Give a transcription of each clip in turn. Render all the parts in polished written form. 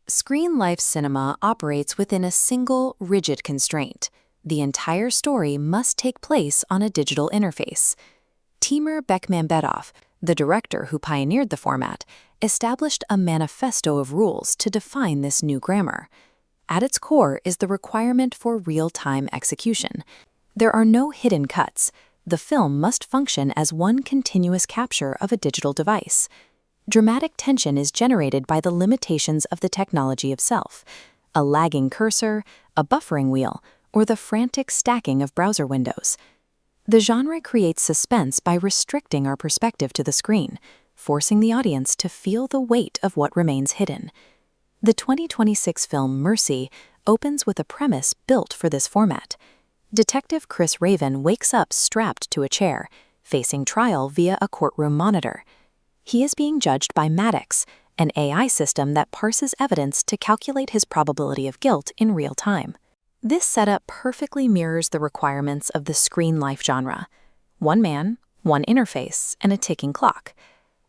Screen life cinema operates within a single, rigid constraint. The entire story must take place on a digital interface. Timur Bekmambetov, the director who pioneered the format, established a manifesto of rules to define this new grammar. At its core is the requirement for real-time execution. There are no hidden cuts. The film must function as one continuous capture of a digital device. Dramatic tension is generated by the limitations of the technology itself, a lagging cursor, a buffering wheel, or the frantic stacking of browser windows. The genre creates suspense by restricting our perspective to the screen, forcing the audience to feel the weight of what remains hidden. The 2026 film Mercy opens with a premise built for this format. Detective Chris Raven wakes up strapped to a chair, facing trial via a courtroom monitor. He is being judged by Maddox, an AI system that parses evidence to calculate his probability of guilt in real time. This setup perfectly mirrors the requirements of the screen life genre: one man, one interface, and a ticking clock.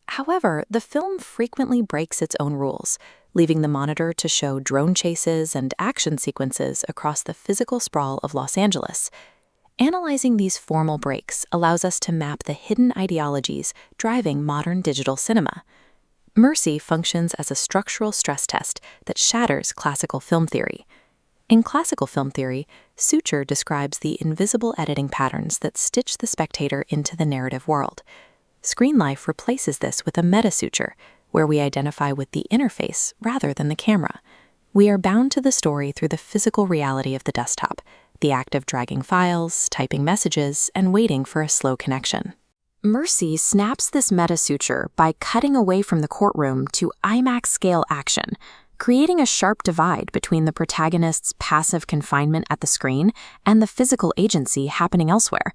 However, the film frequently breaks its own rules, leaving the monitor to show drone chases and action sequences across the physical sprawl of Los Angeles. Analyzing these formal breaks allows us to map the hidden ideologies driving modern digital cinema. Mercy functions as a structural stress test that shatters classical film theory. In classical film theory, suture describes the invisible editing patterns that stitch the spectator into the narrative world. Screen life replaces this with a meta-suture, where we identify with the interface rather than the camera. We are bound to the story through the physical reality of the desktop, the act of dragging files, typing messages, and waiting for a slow connection. Mercy snaps this meta-suture by cutting away from the courtroom to IMAX-scale action, creating a sharp divide between the protagonist's passive confinement at the screen and the physical agency happening elsewhere.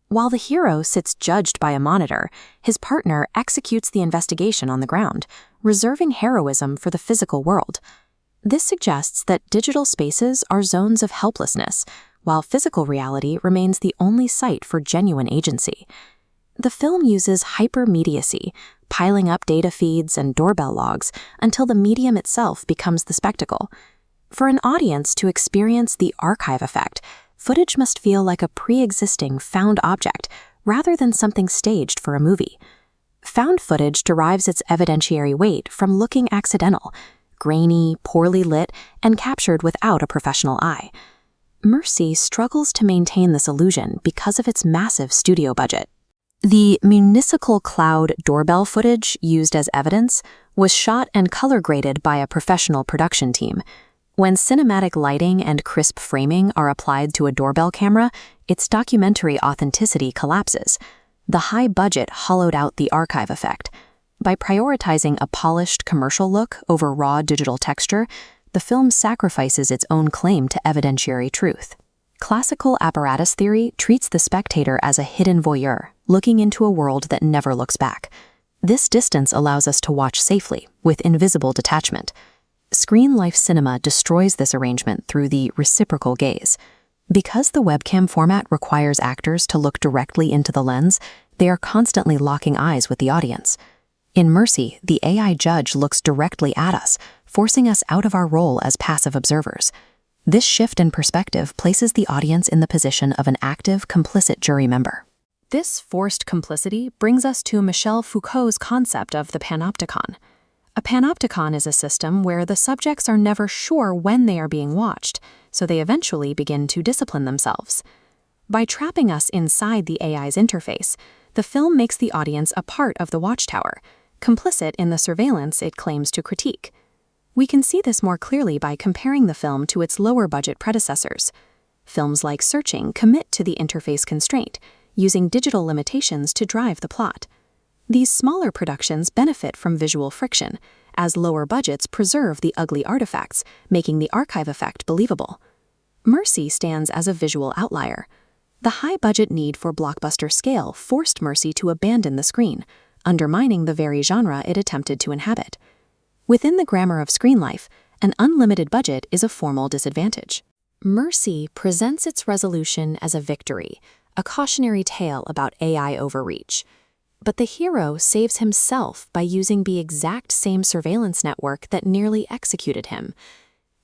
While the hero sits judged by a monitor, his partner executes the investigation on the ground, reserving heroism for the physical world. This suggests that digital spaces are zones of helplessness, while physical reality remains the only site for genuine agency. The film uses hypermediacy, piling up data feeds and doorbell logs until the medium itself becomes the spectacle. For an audience to experience the archive effect, footage must feel like a pre-existing found object rather than something staged for a movie. Found footage derives its evidentiary weight from looking accidental, grainy, poorly lit, and captured without a professional eye. Mercy struggles to maintain this illusion because of its massive studio budget. The municipal cloud doorbell footage used as evidence was shot and color graded by a professional production team. When cinematic lighting and crisp framing are applied to a doorbell camera, its documentary authenticity collapses. The high budget hollowed out the archive effect. By prioritizing a polished commercial look over raw digital texture, the film sacrifices its own claim to evidentiary truth. Classical apparatus theory treats the spectator as a hidden voyeur, looking into a world that never looks back. This distance allows us to watch safely, with invisible detachment. Screen life cinema destroys this arrangement through the reciprocal gaze. Because the webcam format requires actors to look directly into the lens, they are constantly locking eyes with the audience. In Mercy, the AI judge looks directly at us, forcing us out of our role as passive observers. This shift in perspective places the audience in the position of an active, complicit jury member. This forced complicity brings us to Michel Foucault's concept of the Panopticon. A panopticon is a system where the subjects are never sure when they are being watched, so they eventually begin to discipline themselves. By trapping us inside the AI's interface, the film makes the audience a part of the watchtower, complicit in the surveillance it claims to critique. We can see this more clearly by comparing the film to its lower-budget predecessors. Films like Searching commit to the interface constraint, using digital limitations to drive the plot. These smaller productions benefit from visual friction, as lower budgets preserve the ugly artifacts, making the archive effect believable. Mercy stands as a visual outlier. The high-budget need for blockbuster scale forced Mercy to abandon the screen, undermining the very genre it attempted to inhabit. Within the grammar of screen life, an unlimited budget is a formal disadvantage. Mercy presents its resolution as a victory, a cautionary tale about AI overreach. But the hero saves himself by using the exact same surveillance network that nearly executed him.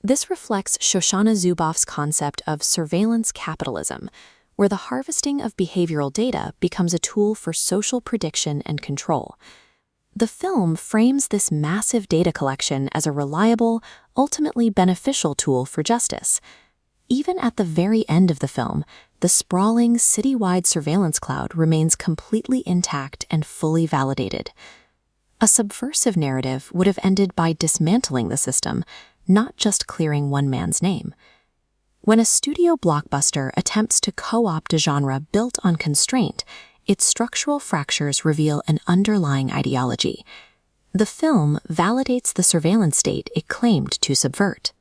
This reflects Shoshana Zuboff's concept of surveillance capitalism, where the harvesting of behavioral data becomes a tool for social prediction and control. The film frames this massive data collection as a reliable, ultimately beneficial tool for justice. Even at the very end of the film, the sprawling citywide surveillance cloud remains completely intact and fully validated. A subversive narrative would have ended by dismantling the system, not just clearing one man's name. When a studio blockbuster attempts to co-opt a genre built on constraint, its structural fractures reveal an underlying ideology. The film validates the surveillance state it claimed to subvert.